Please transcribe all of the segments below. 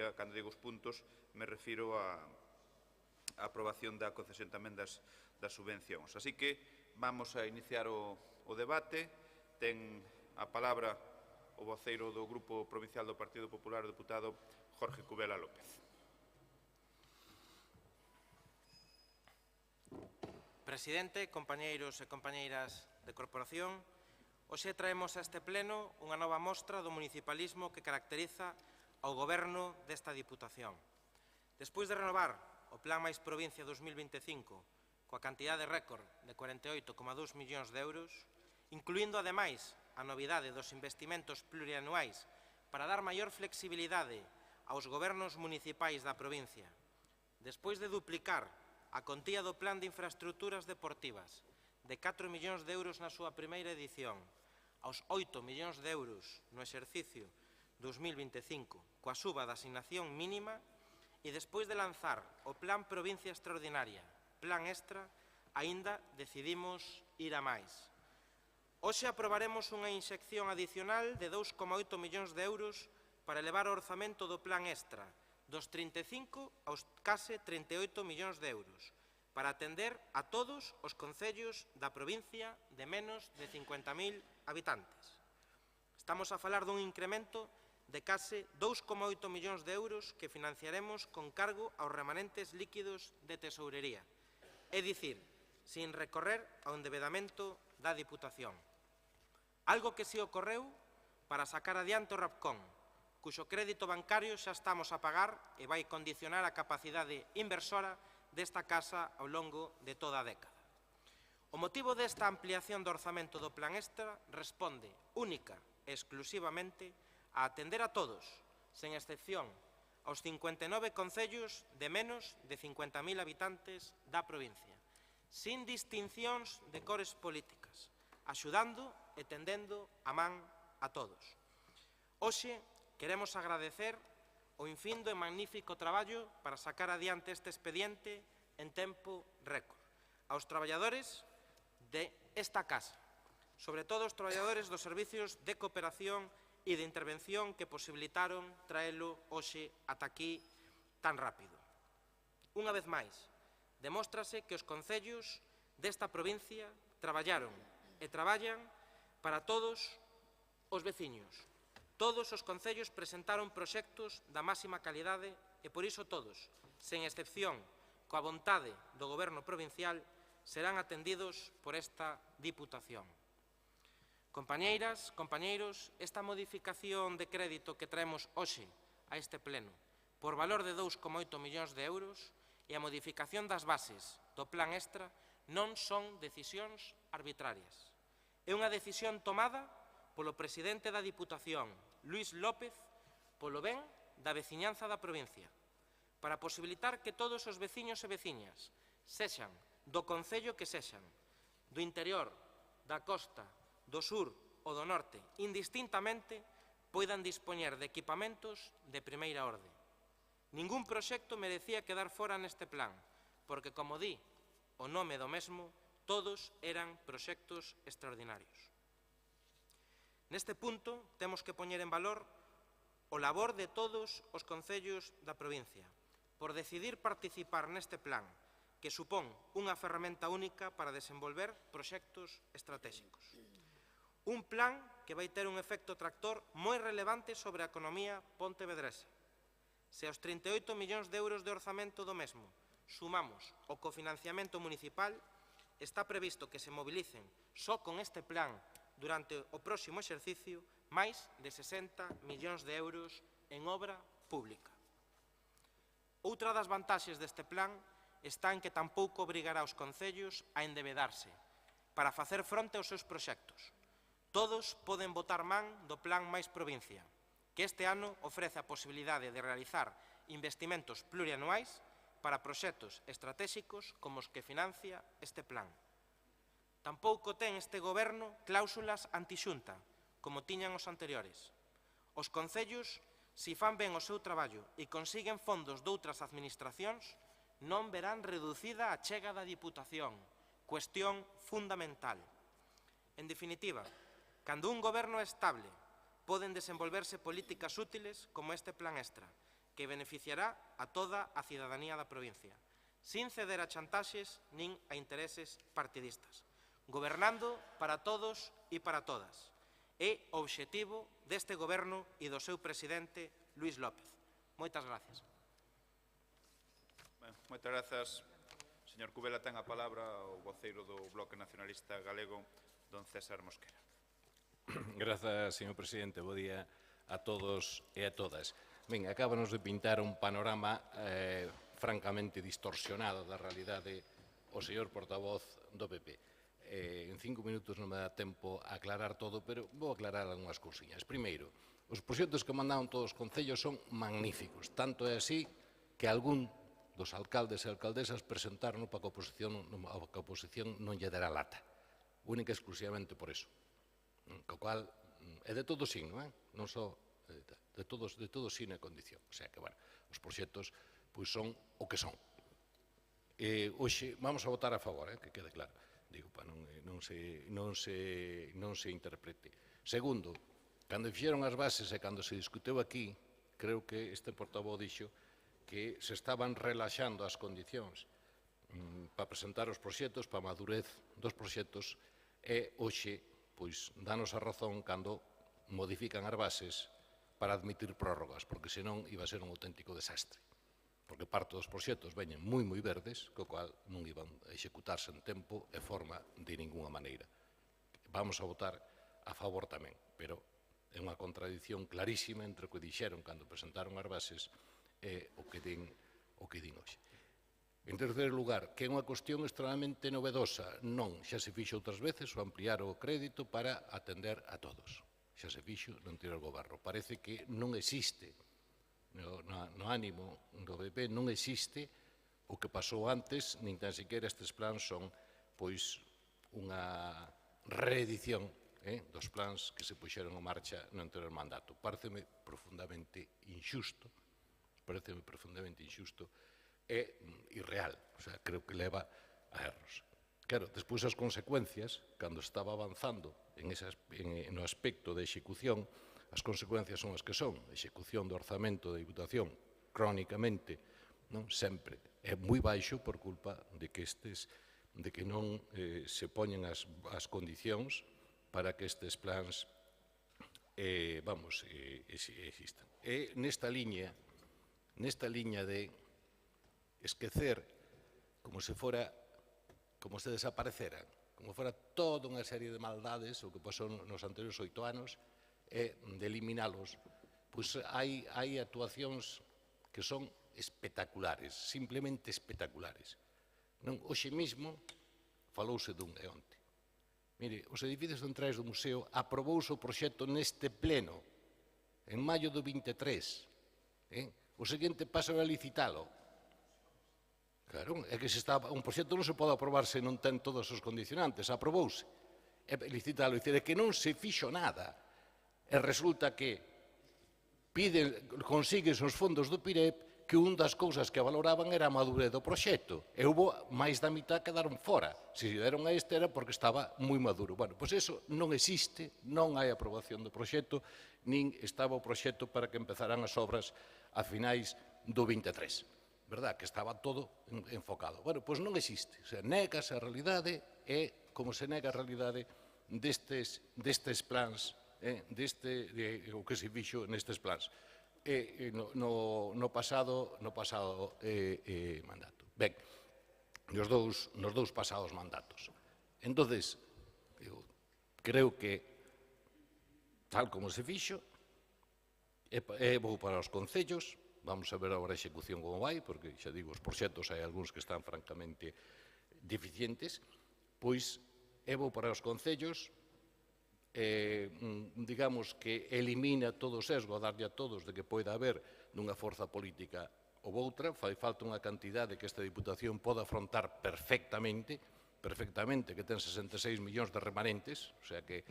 significa, cando digo os puntos, me refiro a aprobación da concesión tamén das subvencións. Así que vamos a iniciar o debate. Ten a palabra o voceiro do Grupo Provincial do Partido Popular, o deputado Jorge Cubela López. Presidente, compañeiros e compañeiras de corporación, hoxe traemos a este pleno unha nova mostra do municipalismo que caracteriza ao goberno desta Diputación. Despois de renovar o Plan Mais Provincia 2025 coa cantidade récord de 48,2 millóns de euros, incluindo, ademais, a novidade dos investimentos plurianuais para dar maior flexibilidade aos gobernos municipais da provincia, despois de duplicar a contía do Plan de Infraestructuras Deportivas de 4 millóns de euros na súa primeira edición aos 8 millóns de euros no exercicio 2025 coa suba da asignación mínima e despois de lanzar o Plan Provincia Extraordinaria, Plan Extra, aínda decidimos ir a máis. Hoxe aprobaremos unha inxección adicional de 2,8 millóns de euros para elevar o orzamento do Plan Extra dos 35 aos case 38 millóns de euros, para atender a todos os concellos da provincia de menos de 50.000 habitantes. Estamos a falar dun incremento de case 2,8 millóns de euros que financiaremos con cargo aos remanentes líquidos de tesourería, é dicir, sin recorrer ao endebedamento da Diputación. Algo que si ocorreu para sacar adiante o RAPCON, cuxo crédito bancario xa estamos a pagar e vai condicionar a capacidade inversora desta casa ao longo de toda a década. O motivo desta ampliación do orzamento do Plan Extra responde única e exclusivamente a atender a todos, sen excepción, aos 59 concellos de menos de 50.000 habitantes da provincia, sin distincións de cores políticas, axudando e tendendo a man a todos. Hoxe queremos agradecer o infindo e magnífico traballo para sacar adiante este expediente en tempo récord aos traballadores desta casa, sobre todo os traballadores dos servicios de cooperación e de intervención que posibilitaron traelo hoxe ata aquí tan rápido. Unha vez máis, demóstrase que os concellos desta provincia traballaron e traballan para todos os veciños. Todos os concellos presentaron proxectos da máxima calidade e por iso todos, sen excepción, coa vontade do Goberno provincial, serán atendidos por esta Diputación. Compañeiras, compañeiros, esta modificación de crédito que traemos hoxe a este pleno por valor de 2,8 millóns de euros e a modificación das bases do Plan Extra non son decisións arbitrarias. É unha decisión tomada polo presidente da Diputación, Luís López, polo ben da veciñanza da provincia, para posibilitar que todos os veciños e veciñas, sexan do concello que sexan, do interior, da costa, do sur ou do norte, indistintamente, poidan dispoñer de equipamentos de primeira orde. Ningún proxecto merecía quedar fora neste plan, porque, como di o nome do mesmo, todos eran proxectos extraordinarios. Neste punto, temos que poñer en valor o labor de todos os concellos da provincia, por decidir participar neste plan, que supón unha ferramenta única para desenvolver proxectos estratégicos. Un plan que vai ter un efecto tractor moi relevante sobre a economía pontevedresa. Se aos 38 millóns de euros de orzamento do mesmo sumamos o cofinanciamento municipal, está previsto que se mobilicen só con este plan durante o próximo exercicio máis de 60 millóns de euros en obra pública. Outra das vantaxes deste plan está en que tampouco obrigará os concellos a endebedarse para facer fronte aos seus proxectos. Todos poden botar man do Plan Mais Provincia, que este ano ofrece a posibilidade de realizar investimentos plurianuais para proxectos estratégicos como os que financia este plan. Tampouco ten este goberno cláusulas antixunta, como tiñan os anteriores. Os concellos, se fan ben o seu traballo e consiguen fondos doutras administracións, non verán reducida a chega da Diputación, cuestión fundamental. En definitiva, cando un goberno é estable, poden desenvolverse políticas útiles como este Plan Extra, que beneficiará a toda a cidadanía da provincia, sin ceder a chantaxes nin a intereses partidistas, gobernando para todos e para todas. É o obxectivo deste goberno e do seu presidente, Luís López. Moitas gracias. Moitas grazas, señor Cubela. Ten a palabra o voceiro do Bloque Nacionalista Galego, don César Mosquera. Grazas, señor presidente. Bo día a todos e a todas. Ben, acábanos de pintar un panorama francamente distorsionado da realidade o señor portavoz do PP. En 5 minutos non me dá tempo a aclarar todo, pero vou aclarar algunhas cousiñas. Primeiro, os proxectos que mandaron todos os concellos son magníficos. Tanto é así que algún dos alcaldes e alcaldesas presentaron para que a oposición non lle dera lata. Única e exclusivamente por eso. Co cual, é de todo signo, non só de todo signo e condición. O sea que, bueno, os proxectos pois son o que son. Hoxe vamos a votar a favor, que quede claro. Digo, para non se interprete. Segundo, cando fixeron as bases e cando se discuteu aquí, creo que este portavoz dixo que se estaban relaxando as condicións para presentar os proxectos, para a madurez dos proxectos, e hoxe, pois, danos a razón cando modifican as bases para admitir prórrogas, porque senón iba a ser un auténtico desastre. Porque parte dos proxectos veñen moi verdes, co cual non iban a executarse en tempo e forma de ninguna maneira. Vamos a votar a favor tamén, pero é unha contradición clarísima entre o que dixeron cando presentaron as bases e o que din hoxe. En terceiro lugar, que é unha cuestión extremadamente novedosa. Non, xa se fixo outras veces o ampliar o crédito para atender a todos. Xa se fixo no anterior goberno. Parece que non existe, no ánimo do PP, non existe o que pasou antes, nin tan sequera estes plans son, pois, unha reedición dos plans que se puxeron en marcha no anterior mandato. Pareceme profundamente injusto, e irreal. O sea, creo que leva a erros. Claro, despois as consecuencias, cando estaba avanzando no aspecto de execución, as consecuencias son as que son. A execución do orzamento da Diputación, crónicamente, sempre é moi baixo por culpa de que non se poñen as condicións para que estes plans existan. E nesta liña de esquecer como se desapareceran, como fora toda unha serie de maldades, o que pasou nos anteriores 8 anos, e de eliminalos, pois hai actuacións que son espectaculares, simplemente espectaculares. Hoxe mesmo falouse dun e onte. Mire, os edificios centrais do museo aprobouse o proxecto neste pleno, en maio do 23. O seguinte paso era licitalo. Claro, é que un proxecto non se pode aprobar se non ten todos os condicionantes. Aprobouse. Licitalo, é que non se fixo nada. E resulta que consigues os fondos do PIREP que un das cousas que valoraban era a madurez do proxecto. E houve máis da mitad que quedaron fora. Se deron a este era porque estaba moi maduro. Bueno, pois iso non existe, non hai aprobación do proxecto, nin estaba o proxecto para que empezaran as obras a finais do 23. Verdad? Que estaba todo enfocado. Bueno, pois non existe. O sea, negase a realidade e como se nega a realidade destes plans, o que se fixo nestes plans no pasado mandato. Ben, nos dous pasados mandatos. Entonces, creo que tal como se fixo, é bo para os concellos. Vamos a ver agora a execución como vai, porque, xa digo, os proxectos hai algúns que están francamente deficientes, pois é bo para os concellos, digamos que elimina todo o sesgo a darlle a todos de que poida haber dunha forza política ou outra. Fai falta unha cantidade que esta Diputación poda afrontar perfectamente, que ten 66 millóns de remanentes, o sea que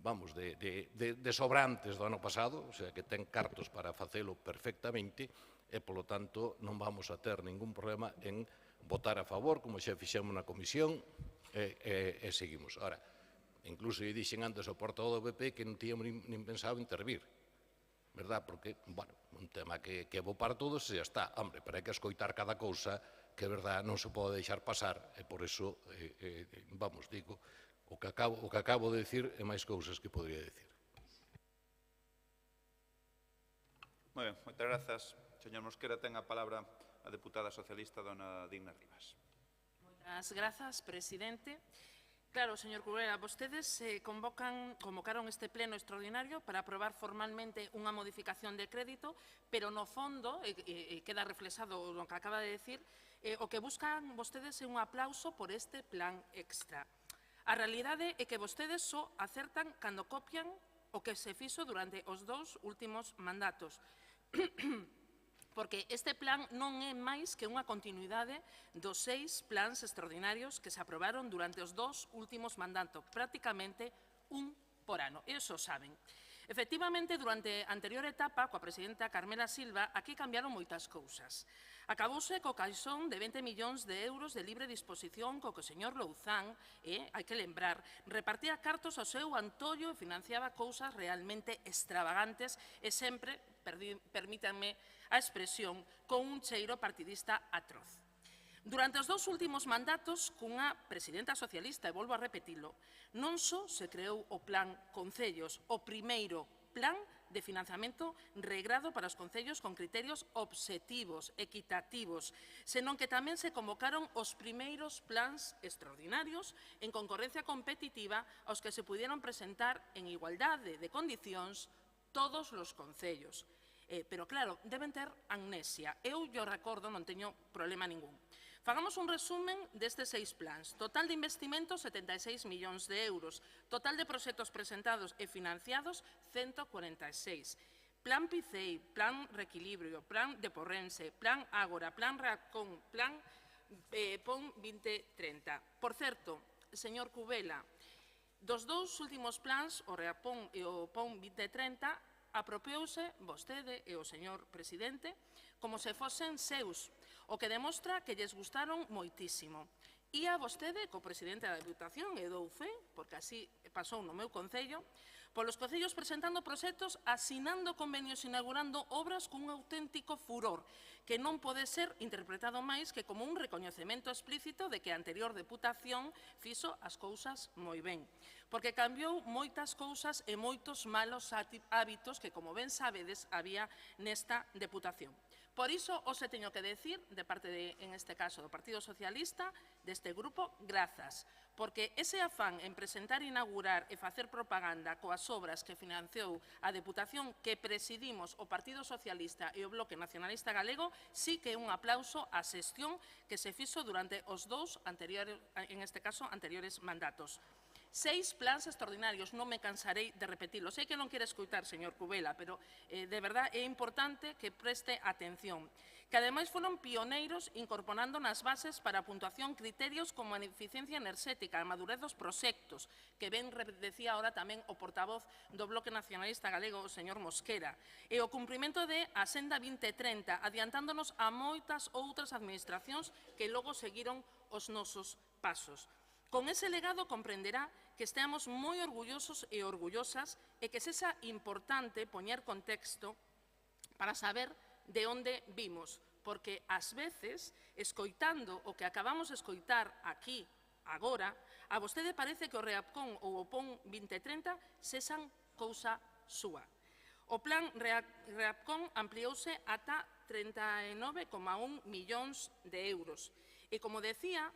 vamos, de sobrantes do ano pasado, o sea, que ten cartos para facelo perfectamente, e, polo tanto, non vamos a ter ningún problema en votar a favor, como xa fixemos na comisión, e seguimos. Ahora, incluso lle dixen antes ao portavoz do PP que non tíamos nin pensado intervir. verdad? Porque, bueno, un tema que é bo para todos e xa está. Hombre, pero hai que escoitar cada cousa que, verdad, non se pode deixar pasar, e por iso, vamos, digo, o que acabo de dicir é máis cousas que podría dicir. Moi ben, moitas grazas. Señor Mosquera, ten a palabra a deputada socialista, dona Digna Rivas. Moitas grazas, presidente. Claro, señor Cubera, vostedes convocaron este pleno extraordinario para aprobar formalmente unha modificación de crédito, pero no fondo, queda reflexado o que acaba de decir, o que buscan vostedes é un aplauso por este plan extra. A realidade é que vostedes só acertan cando copian o que se fixo durante os 2 últimos mandatos. Porque este plan non é máis que unha continuidade dos 6 plans extraordinarios que se aprobaron durante os 2 últimos mandatos, prácticamente un por ano, e iso saben. Efectivamente, durante a anterior etapa, coa presidenta Carmela Silva, aquí cambiaron moitas cousas. Acabouse co caixón de 20 millóns de euros de libre disposición co que o señor Louzán, hai que lembrar, repartía cartos ao seu antollo e financiaba cousas realmente extravagantes e sempre, permítanme a expresión, con un cheiro partidista atroz. Durante os 2 últimos mandatos, cunha presidenta socialista, e volvo a repetilo, non só se creou o Plan Concellos, o primeiro plan de financiamento regrado para os concellos con criterios obxectivos, equitativos, senón que tamén se convocaron os primeiros plans extraordinarios en concorrencia competitiva aos que se pudieron presentar en igualdade de condicións todos os concellos. Pero, claro, deben ter amnesia. Eu yo recordo, non teño problema ningún. Fagamos un resumen destes 6 plans. Total de investimentos, 76 millóns de euros. Total de proxectos presentados e financiados, 146. Plan PICEI, Plan Reequilibrio, Plan Deporrense, Plan Ágora, Plan Reacón, Plan PON 2030. Por certo, señor Cubela, dos 2 últimos plans, o Reapón e o PON 2030, apropiouse vostede e o señor presidente como se fosen seus, o que demostra que lles gustaron moitísimo. Ía vostede, co presidente da Deputación, e dou fe, porque así pasou no meu concello, polos concellos presentando proxectos, asinando convenios, inaugurando obras cun auténtico furor, que non pode ser interpretado máis que como un recoñecemento explícito de que a anterior Deputación fixo as cousas moi ben. Porque cambiou moitas cousas e moitos malos hábitos que, como ben sabedes, había nesta Deputación. Por iso, hoxe teño que decir, de parte, en este caso, do Partido Socialista, deste grupo, grazas. Porque ese afán en presentar, inaugurar e facer propaganda coas obras que financiou a Deputación que presidimos o Partido Socialista e o Bloque Nacionalista Galego, sí que é un aplauso á xestión que se fixo durante os 2 anteriores, en este caso, anteriores mandatos. 6 plans extraordinarios, non me cansarei de repetilo. Sei que non quere escoitar, señor Cubela, pero de verdade é importante que preste atención. Que ademais foron pioneiros incorporando nas bases para a puntuación criterios como a eficiencia enerxética, a madurez dos proxectos, que ben decía ahora tamén o portavoz do Bloque Nacionalista Galego, o señor Mosquera, e o cumprimento de a Senda 2030, adiantándonos a moitas outras administracións que logo seguiron os nosos pasos. Con ese legado comprenderá que esteamos moi orgullosos e orgullosas e que sexa importante poñer contexto para saber de onde vimos, porque ás veces, escoitando o que acabamos de escoitar aquí, agora, a vostede parece que o Reapcón ou o PON 2030 sexan cousa súa. O plan Reapcón ampliouse ata 39,1 millóns de euros. E, como decía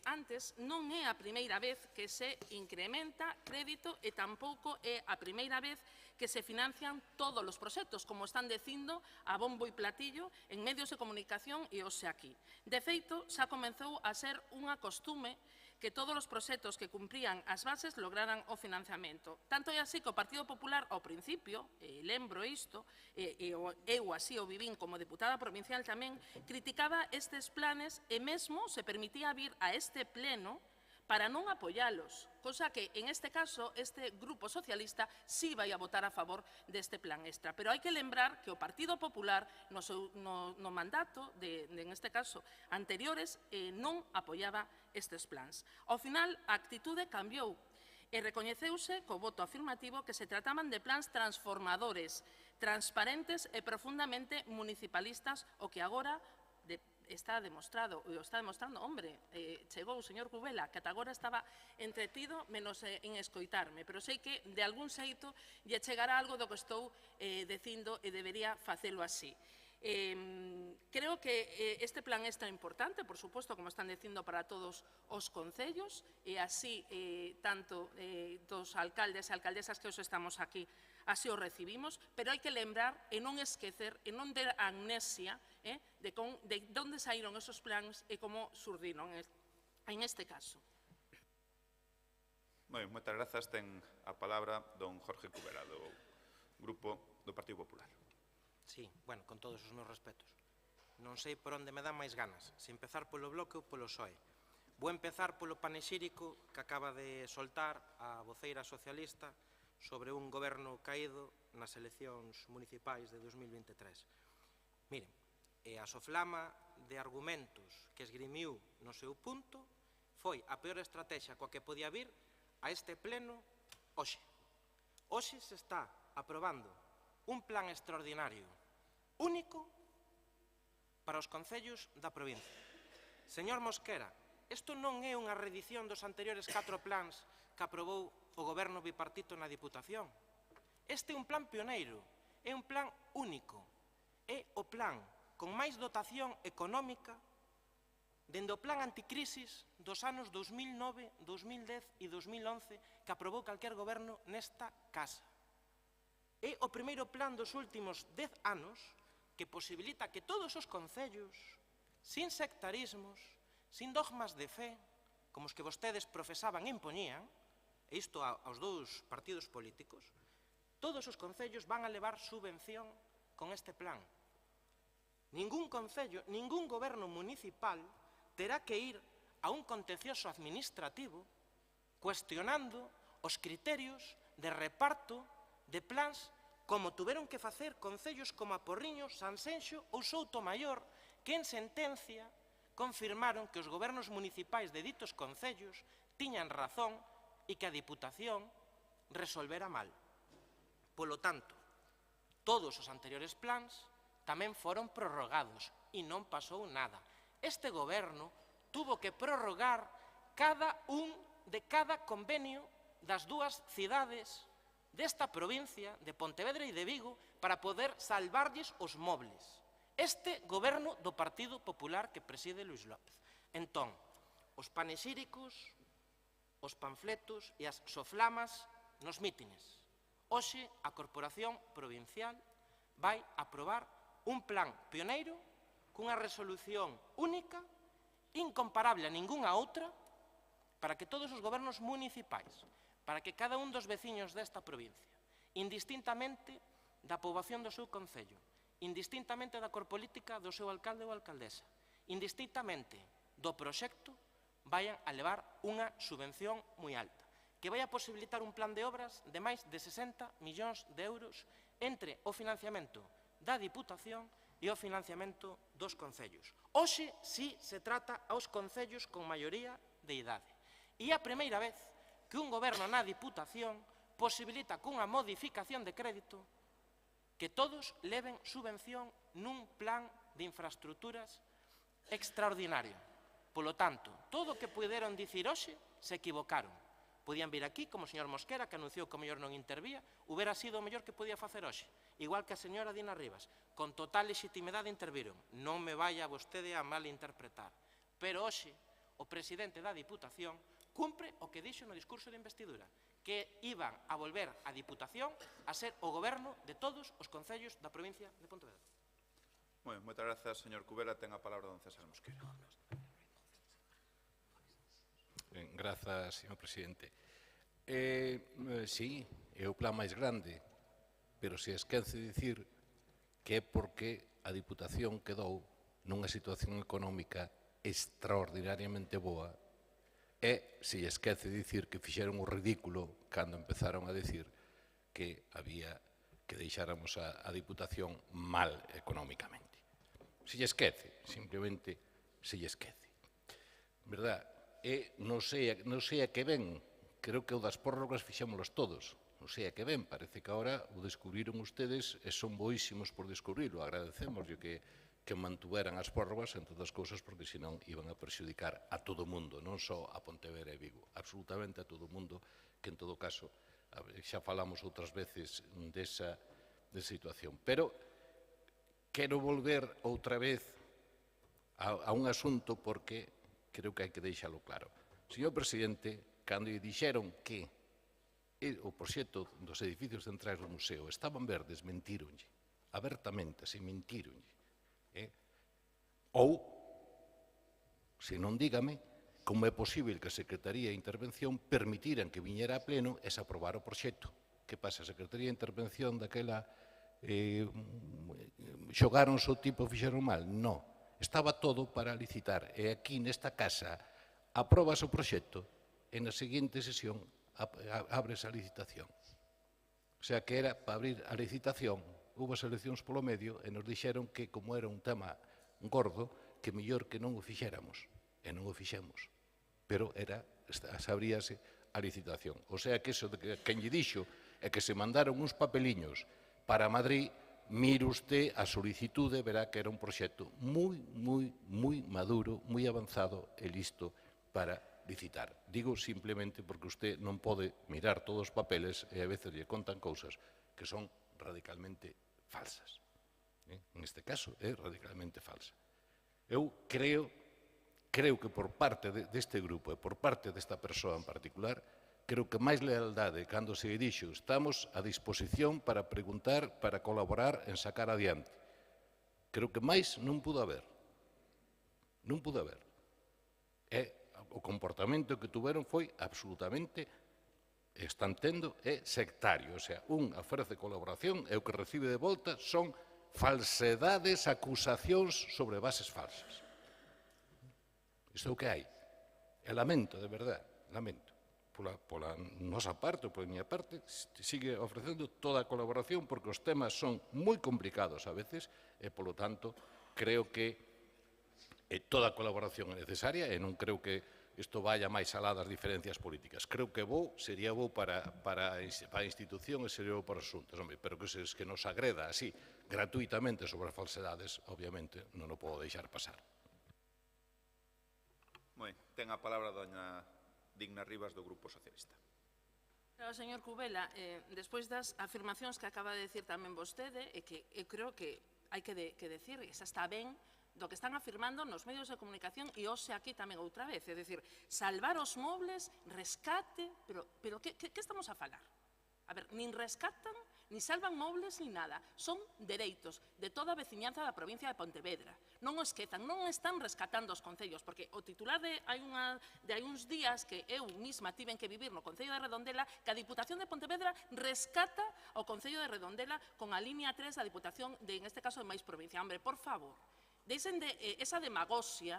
antes, non é a primeira vez que se incrementa crédito e tampouco é a primeira vez que se financian todos os proxectos, como están dicindo a bombo e platillo en medios de comunicación e hoxe aquí. De feito, xa comezou a ser unha costume que todos os proxectos que cumprían as bases lograran o financiamento. Tanto é así que o Partido Popular, ao principio, lembro isto, eu así o vivín como deputada provincial tamén, criticaba estes planes e mesmo se permitía vir a este pleno para non apoialos, cosa que, en este caso, este grupo socialista sí vai a votar a favor deste plan extra. Pero hai que lembrar que o Partido Popular, no mandato, en este caso, anteriores, non apoiaba estes plans. Ao final, a actitude cambiou e recoñeceuse co voto afirmativo que se trataban de plans transformadores, transparentes e profundamente municipalistas, o que agora está demostrado, o está demostrando, hombre, chegou o señor Cubela, que ata agora estaba entretido menos en escoitarme, pero sei que de algún xeito lle chegará algo do que estou dicindo e debería facelo así. Creo que este plan é tan importante, por suposto, como están dicindo, para todos os concellos, e así, tanto dos alcaldes e alcaldesas que hoxe estamos aquí, así o recibimos, pero hai que lembrar e non esquecer e non ter amnesia de onde saíron esos plans e como surdiron en este caso. Moi ben, moitas grazas. Ten a palabra don Jorge Cubela, do Grupo do Partido Popular. Sí, bueno, con todos os meus respetos. Non sei por onde me dan máis ganas, se empezar polo Bloque ou polo PSOE. Vou empezar polo panexírico que acaba de soltar a voceira socialista sobre un goberno caído nas eleccións municipais de 2023. Miren, a soflama de argumentos que esgrimiu no seu punto foi a peor estrategia coa que podía vir a este pleno hoxe. Hoxe se está aprobando un plan extraordinario único para os concellos da provincia. Señor Mosquera, isto non é unha reedición dos anteriores 4 plans que aprobou o goberno bipartito na Diputación. Este é un plan pioneiro, é un plan único, é o plan con máis dotación económica dende o plan anticrisis dos anos 2009, 2010 e 2011 que aprobou calquer goberno nesta casa. É o primeiro plan dos últimos 10 anos que posibilita que todos os concellos, sin sectarismos, sin dogmas de fe, como os que vostedes profesaban e impoñían, e isto aos dous partidos políticos, todos os concellos van a levar subvención con este plan. Ningún concello, ningún goberno municipal terá que ir a un contencioso administrativo cuestionando os criterios de reparto de plans como tuveron que facer concellos como a Porriño, Sanxenxo ou Soutomaior, que en sentencia confirmaron que os gobernos municipais de ditos concellos tiñan razón e que a Diputación resolvera mal. Polo tanto, todos os anteriores plans tamén foron prorrogados e non pasou nada. Este goberno tuvo que prorrogar cada convenio das dúas cidades desta provincia, de Pontevedra e de Vigo, para poder salvarlles os mobles. Este goberno do Partido Popular que preside Luís López. Entón, os panexíricos, os panfletos e as soflamas nos mítines. Hoxe, a Corporación Provincial vai aprobar un plan pioneiro cunha resolución única, incomparable a ningunha outra, para que todos os gobernos municipais, para que cada un dos veciños desta provincia, indistintamente da poboación do seu concello, indistintamente da cor política do seu alcalde ou alcaldesa, indistintamente do proxecto, vayan a levar unha subvención moi alta, que vai a posibilitar un plan de obras de máis de 60 millóns de euros entre o financiamento da Diputación e o financiamento dos concellos. Hoxe sí se trata aos concellos con maioría de idade. E é a primeira vez que un goberno na Diputación posibilita cunha modificación de crédito que todos leven subvención nun plan de infraestructuras extraordinario. Polo tanto, todo o que puderon dicir hoxe se equivocaron. Podían vir aquí, como o señor Mosquera, que anunciou que o mellor non intervía, hubiera sido o mellor que podía facer hoxe. Igual que a señora Dina Rivas, con total legitimidade interviron. Non me vaya vostede a malinterpretar. Pero hoxe, o presidente da Diputación cumpre o que dixo no discurso de investidura, que iban a volver a Diputación a ser o goberno de todos os concellos da provincia de Pontevedra. Moi ben, moitas grazas, señor Cubela. Ten a palabra don César Mosquera. Grazas, señor presidente. Sí, é o plan máis grande, pero se esquece dicir que é porque a Diputación quedou nunha situación económica extraordinariamente boa e se esquece dicir que fixeron o ridículo cando empezaron a dicir que había que deixáramos a Diputación mal económicamente. Se lle esquece, simplemente se lle esquece. Verdad? E non sei a que ven, creo que o das prórrogas fixémolos todos, O sea que ben, parece que agora o descubriron ustedes e son boísimos por descubrirlo. Agradecemos que mantuveran as prórrogas, entre outras cousas, porque senón iban a perxudicar a todo o mundo, non só a Pontevedra e Vigo, absolutamente a todo o mundo, que en todo caso xa falamos outras veces desa situación. Pero quero volver outra vez a un asunto porque creo que hai que deixalo claro. Señor presidente, cando lle dixeron que o proxecto dos edificios centrais do museo estaban verdes, mentíronlle, abertamente, se mentíronlle. Ou, se non dígame, como é posible que a Secretaría de Intervención permitiran que viñera a pleno e se aprobara o proxecto. Que pasa? A Secretaría de Intervención daquela xogaron o tipo fixeron mal? Non. Estaba todo para licitar. E aquí, nesta casa, aprobas o proxecto e na seguinte sesión abres a licitación. O sea, que era para abrir a licitación, houve as eleccións polo medio e nos dixeron que, como era un tema gordo, que mellor que non o fixéramos. E non o fixemos. Pero sabríase a licitación. O sea, que eso de que quen lle dixo é que se mandaron uns papeliños para Madrid, mire usted a solicitude, verá que era un proxecto moi maduro, moi avanzado e listo para licitar. Digo simplemente porque usted non pode mirar todos os papeles e a veces lle contan cousas que son radicalmente falsas. En este caso é radicalmente falsa. Eu creo que por parte deste grupo e por parte desta persoa en particular, creo que máis lealdade cando se dixo estamos a disposición para preguntar, para colaborar en sacar adiante. Creo que máis non pudo haber. Non pudo haber. E o comportamento que tuveron foi absolutamente, están tendo, sectario. O sea, a ofrece colaboración e o que recibe de volta son falsedades, acusacións sobre bases falsas. Isto é o que hai. E lamento, de verdade, lamento. Pola nosa parte, ou pola miña parte, sigue ofrecendo toda a colaboración porque os temas son moi complicados a veces e, polo tanto, creo que toda a colaboración é necesaria e non creo que isto vaya máis alá das diferencias políticas. Creo que sería bo para a institución e sería bo para os asuntos. Pero que nos agreda así, gratuitamente, sobre as falsedades, obviamente, non o podo deixar pasar. Moi, ten a palabra doña Digna Rivas do Grupo Socialista. Claro, señor Cubela, despois das afirmacións que acaba de decir tamén vostede, e que eu creo que hai que decir, que xa está ben, do que están afirmando nos medios de comunicación e hoxe aquí tamén outra vez. É dicir, salvar os mobles, rescate, pero que estamos a falar? A ver, nin rescatan, nin salvan mobles, nin nada. Son dereitos de toda a veciñanza da provincia de Pontevedra. Non o esquezan, non están rescatando os concellos, porque o titular de hai uns días que eu misma tiven que vivir no Concello de Redondela, que a Diputación de Pontevedra rescata o Concello de Redondela con a línea 3 da Diputación, en este caso de máis provincia. Hombre, por favor, deixen de esa demagoxia,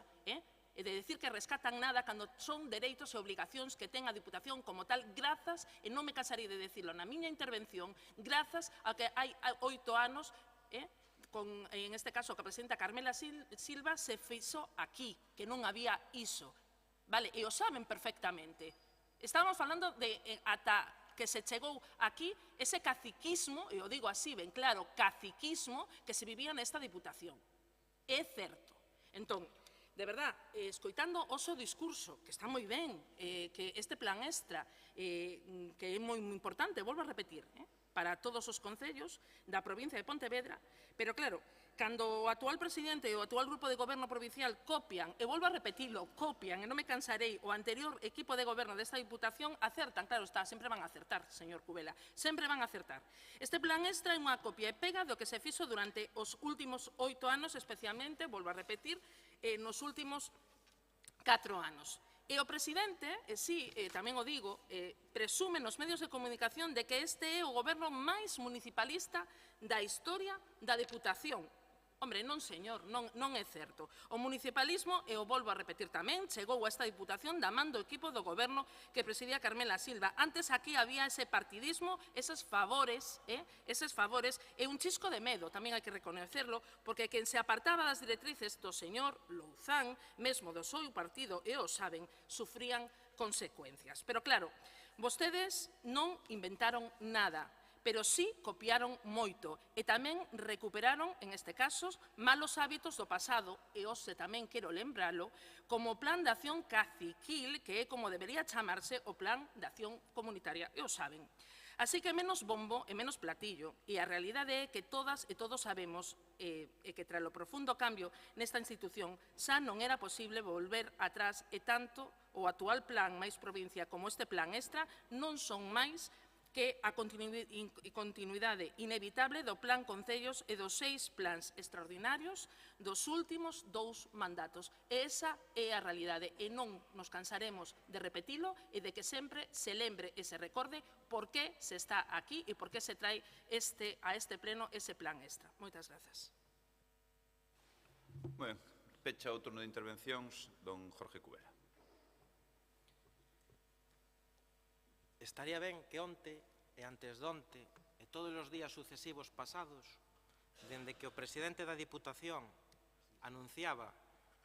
e de decir que rescatan nada cando son dereitos e obligacións que ten a Diputación como tal, grazas, e non me casarei de decirlo na miña intervención, grazas a que hai 8 anos, en este caso, que a presidenta Carmela Silva se fixo aquí, que non había iso. Vale, e o saben perfectamente. Estábamos falando de ata que se chegou aquí ese caciquismo, e o digo así ben claro, caciquismo que se vivía nesta Diputación. É certo. Entón, de verdad, escoitando o seu discurso, que está moi ben, que este plan extra, que é moi importante, volvo a repetir, para todos os concellos da provincia de Pontevedra, pero claro, cando o actual presidente e o actual grupo de goberno provincial copian, e volvo a repetilo, copian, e non me cansarei, o anterior equipo de goberno desta Diputación, acertan, claro está, sempre van a acertar, señor Cubela, sempre van a acertar. Este plan extra é unha copia e pega do que se fixo durante os últimos 8 anos, especialmente, volvo a repetir, nos últimos 4 anos. E o presidente, tamén o digo, presume nos medios de comunicación de que este é o goberno máis municipalista da historia da Diputación. Hombre, non, señor, non é certo. O municipalismo, e o volvo a repetir tamén, chegou a esta Diputación da man do equipo do goberno que presidía Carmela Silva. Antes aquí había ese partidismo, eses favores, e un chisco de medo, tamén hai que reconocerlo, porque quen se apartaba das directrices do señor Louzán, mesmo do seu partido, e o saben, sufrían consecuencias. Pero claro, Vostedes non inventaron nada, pero sí copiaron moito e tamén recuperaron, en este caso, malos hábitos do pasado e hoxe tamén quero lembralo como Plan de Acción Caciquil, que é como debería chamarse o Plan de Acción Comunitaria, e o saben. Así que menos bombo e menos platillo, e a realidade é que todas e todos sabemos e que tras o profundo cambio nesta institución xa non era posible volver atrás e tanto o actual plan máis provincia como este plan extra non son máis que a continuidade inevitable do Plan Concellos e dos 6 plans extraordinarios dos últimos 2 mandatos. E esa é a realidade e non nos cansaremos de repetilo e de que sempre se lembre e se recorde por que se está aquí e por que se trae a este pleno ese plan extra. Moitas grazas. Ben, pecha o turno de intervencións, don Jorge Cubera. Estaría ben que onte e antes donte e todos os días sucesivos pasados, dende que o presidente da Diputación anunciaba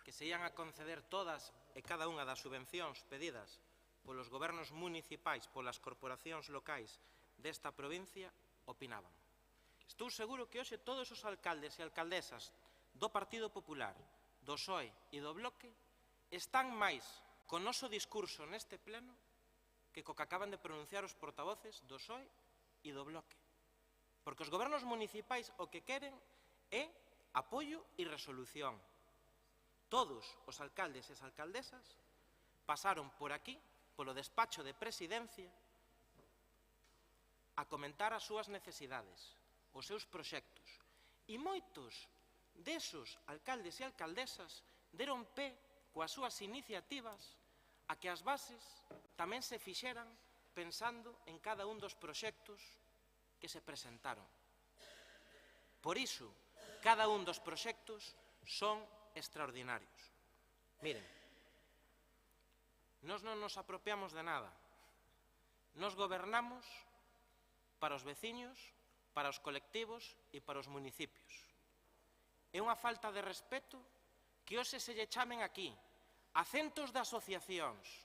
que se ian a conceder todas e cada unha das subvencións pedidas polos gobernos municipais, polas corporacións locais desta provincia, opinaban. Estou seguro que hoxe todos os alcaldes e alcaldesas do Partido Popular, do PSOE e do Bloque están máis co noso discurso neste pleno que co que acaban de pronunciar os portavoces do PSOE e do Bloque. Porque os gobernos municipais o que queren é apoio e resolución. Todos os alcaldes e as alcaldesas pasaron por aquí, polo despacho de presidencia, a comentar as súas necesidades, os seus proxectos. E moitos desos alcaldes e alcaldesas deron pé coas súas iniciativas a que as bases tamén se fixeran pensando en cada un dos proxectos que se presentaron. Por iso, cada un dos proxectos son extraordinarios. Miren, nós non nos apropiamos de nada. Nós gobernamos para os veciños, para os colectivos e para os municipios. É unha falta de respeto que hoxe se lle chamen aquí a centos de asociacións,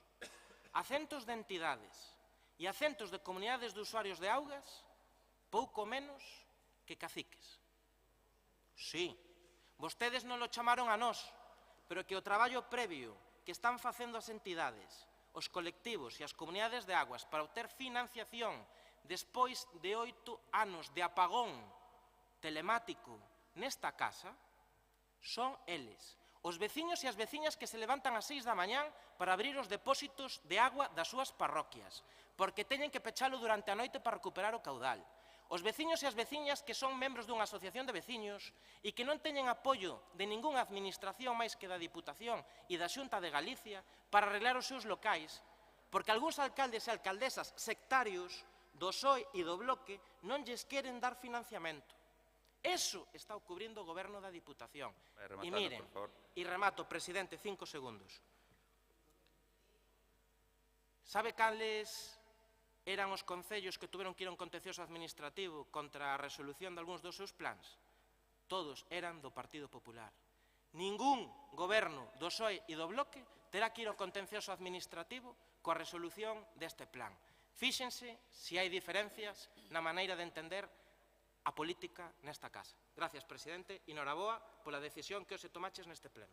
a centos de entidades e a centos de comunidades de usuarios de augas pouco menos que caciques. Sí, vostedes non lo chamaron a nós, pero que o traballo previo que están facendo as entidades, os colectivos e as comunidades de augas para obter financiación despois de 8 anos de apagón telemático nesta casa, son eles. Os veciños e as veciñas que se levantan ás 6 da mañán para abrir os depósitos de agua das súas parroquias, porque teñen que pechalo durante a noite para recuperar o caudal. Os veciños e as veciñas que son membros dunha asociación de veciños e que non teñen apoio de ningunha administración máis que da Diputación e da Xunta de Galicia para arreglar os seus locais, porque algúns alcaldes e alcaldesas sectarios do PSOE e do Bloque non lles queren dar financiamento. Eso está cubrindo o goberno da Diputación. E miren, e remato, presidente, 5 segundos. Sabe cales eran os concellos que tuveron que ir a un contencioso administrativo contra a resolución de algúns dos seus plans? Todos eran do Partido Popular. Ningún goberno do PSOE e do Bloque terá que ir ao contencioso administrativo coa resolución deste plan. Fíxense se hai diferencias na maneira de entender a política nesta casa. Gracias, presidente, e noraboa pola decisión que hoxe tomaches neste pleno.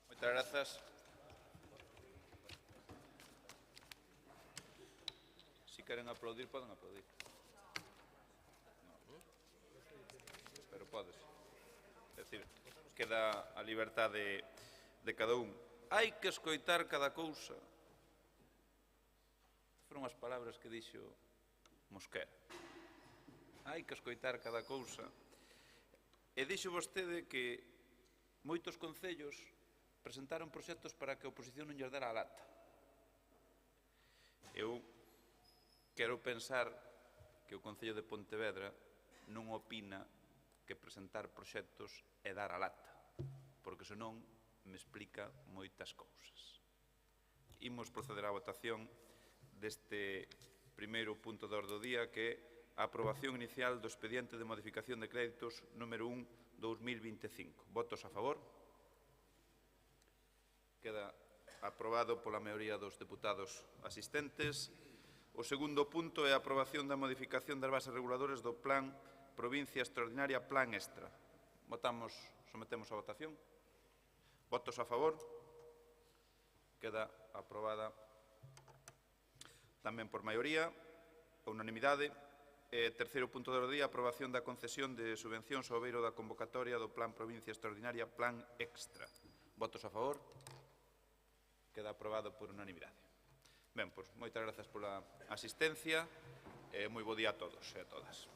Moitas grazas. Si queren aplaudir, poden aplaudir. No. Pero podes. É dicir, queda a liberdade de cada un. Hai que escoitar cada cousa. Foron as palabras que dixo Mosquera. Hai que escoitar cada cousa. E dixo vostede que moitos concellos presentaron proxectos para que a oposición non lles dera a lata. Eu quero pensar que o Concello de Pontevedra non opina que presentar proxectos é dar a lata, porque senón me explica moitas cousas. Imos proceder á votación deste primeiro punto de orde do día, que é a aprobación inicial do expediente de modificación de créditos número 1/2025. Votos a favor? Queda aprobado pola maioría dos deputados asistentes. O segundo punto é a aprobación da modificación das bases reguladoras do Plan Provincia Extraordinaria Plan Extra. Sometemos a votación. Votos a favor. Queda aprobada tamén por maioría, por unanimidade. Terceiro punto do día, aprobación da concesión de subvencións ao beiro da convocatoria do Plan Provincia Extraordinaria Plan Extra. Votos a favor. Queda aprobado por unanimidade. Ben, pois, moitas grazas pola asistencia e moi bo día a todos e a todas.